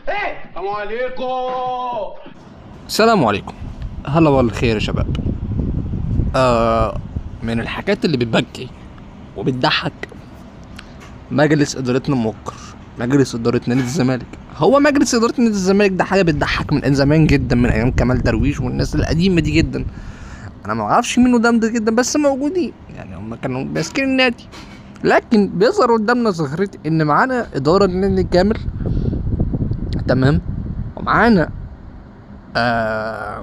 السلام عليكم. السلام عليكم. هلا والخير يا شباب. من الحاجات اللي بتبكي وبتضحك مجلس ادارتنا موقر. مجلس اداره نادي الزمالك، هو مجلس اداره نادي الزمالك ده حاجه بتضحك من زمان جدا، من ايام كمال درويش والناس القديمه دي جدا. انا ما اعرفش مين قدام ده جدا، بس موجودين يعني، هم كانوا ماسكين النادي. لكن بيظهر قدامنا ظاهره ان معانا اداره للنادي كامل، تمام، ومعانا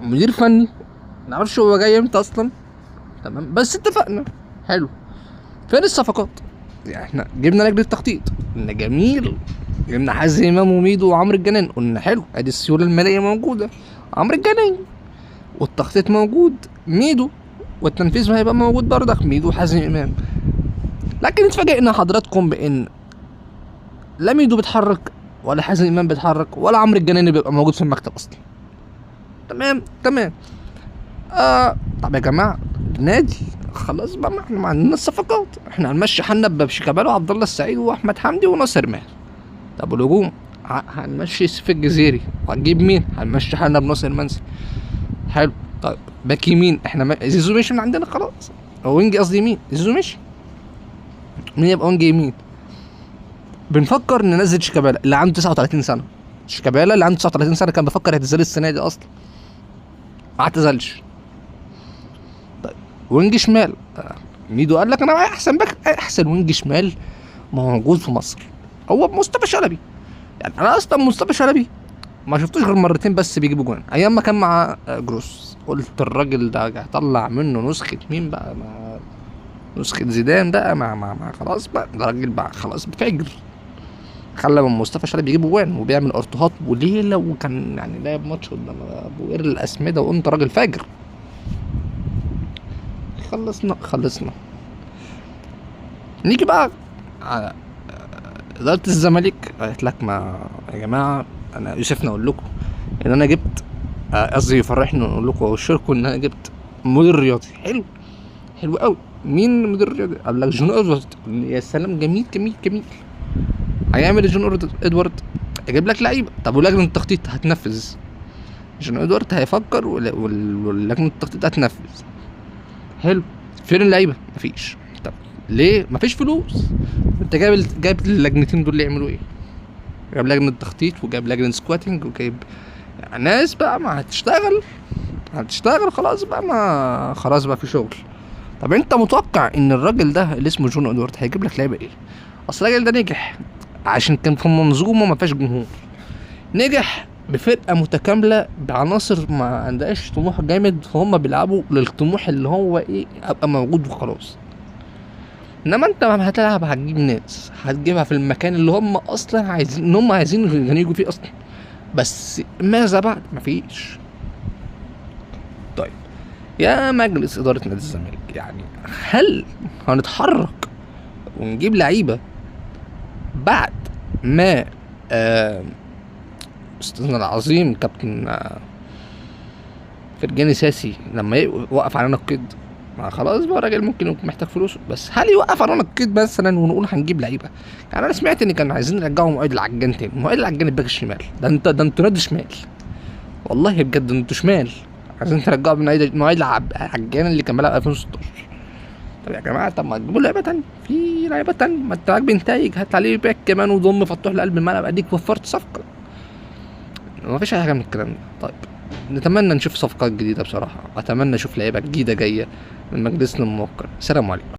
مدير فني نعرفش هو جاي امتى اصلا، تمام، بس اتفقنا. حلو. فين الصفقات؟ يعني احنا جبنا لجنه التخطيط، قلنا جميل، جبنا حازم امام وميدو وعمرو الجناني، قلنا حلو، ادي السيوله الماليه موجوده، عمرو الجناني، والتخطيط موجود، ميدو، والتنفيذ هيبقى موجود برضك، ميدو وحازم امام. لكن اتفاجئنا حضراتكم بان لا ميدو بيتحرك، ولا حازم امام بيتحرك، ولا عمرو الجناني بيبقى موجود في المكتب اصلا. تمام. طب يا جماعه، نادي خلاص بقى، ما احنا ما عندنا الصفقات، احنا هنمشي حالنا بشيكابالا وعبد الله السعيد واحمد حمدي وناصر ماهر. طب الهجوم هنمشي سيف الجزيري، وهنجيب مين؟ هنمشي حالنا بناصر منسي. حلو. طيب باك يمين، احنا زيزو مشي من عندنا خلاص، او وينج قصدي يمين، زيزو مشي، مين يبقى وينج يمين؟ بنفكر ننزل شيكابالا اللي عنده 39 سنه. شيكابالا اللي عنده 39 سنه كان بيفكر يعتزل السنه دي اصلا، ما اعتزلش. وينج شمال، ميدو قال لك انا معايا احسن باك، احسن وينج شمال موجود في مصر هو مصطفى شلبي. يعني انا اصلا مصطفى شلبي ما شفتوش غير مرتين بس بيجيبوا جوان، ايام ما كان مع جروس. قلت الراجل ده هيطلع منه نسخه مين بقى؟ مع نسخه زيدان بقى، مع خلاص بقى، ده راجل بقى خلاص بفجر. خلى من مصطفى شلبي بيجيب جوان وبيعمل ارتوهات وليله، وكان يعني لعب ماتش قدام ابو قير الاسمده، وانت راجل فاجر. خلصنا. نيجي بقى على اداره الزمالك. قالت لك ما يا جماعه، انا يوسفنا اقول لكم ان انا جبت، قصدي يفرحني اقول لكم واشاركوا ان انا جبت مدير رياضي. حلو قوي. مين المدير الرياضي؟ قال لك جون ادوارد. يا سلام، جميل. هيعمل جون ادوارد؟ اجيب لك لعيبه. طب ولجنه التخطيط هتنفذ؟ جون ادوارد هيفكر ولجنه التخطيط هتنفذ. حلو. فين اللعيبه؟ مفيش. طب ليه؟ مفيش فلوس. انت جايب اللجنتين دول اللي يعملوا ايه؟ جايب لجنه تخطيط وجايب لجنه سكواتنج وجايب ناس بقى ما هتشتغل خلاص بقى في شغل. طب انت متوقع ان الراجل ده اللي اسمه جون ادوارد هيجيب لك لعيبه ايه؟ اصل الراجل ده نجح عشان كان في منظومه ما فيهاش جمهور، نجح بفرقه متكامله بعناصر ما عندهاش طموح جامد، فهم بيلعبوا للطموح اللي هو ايه، ابقى موجود وخلاص. انما انت ما هتلعب، هتجيب ناس هتجيبها في المكان اللي هم اصلا عايزين يجوا فيه اصلا، بس ماذا بعد؟ مفيش. طيب يا مجلس اداره نادي الزمالك، يعني هل هنتحرك ونجيب لعيبه بعد ما استاذنا العظيم كابتن فرجاني ساسي لما يوقف علينا القيد؟ ما خلاص بقى، الراجل ممكن يكون محتاج فلوس، بس هل يوقف علينا القيد مثلا ونقول هنجيب لعيبه؟ يعني انا سمعت ان كانوا عايزين يرجعوا مؤيد العجان تاني. مؤيد العجان الباك الشمال ده، انتوا نادي شمال والله بجد، انتوا شمال عايزين ترجعوا مؤيد العجان اللي كان بيلعب 2016. طب يا جماعه، طب ما تجيبوا لعيبه تانية، في لعيبه تانية، ما انت معاك بنتايج، هات عليه باك كمان وضم فتوح لقلب الملعب، اديك وفرت صفقه. ما فيش اي حاجه من الكلام ده. طيب نتمنى نشوف صفقات جديده بصراحه، اتمنى اشوف لعيبه جديده جايه من مجلسنا الموقر. سلام عليكم.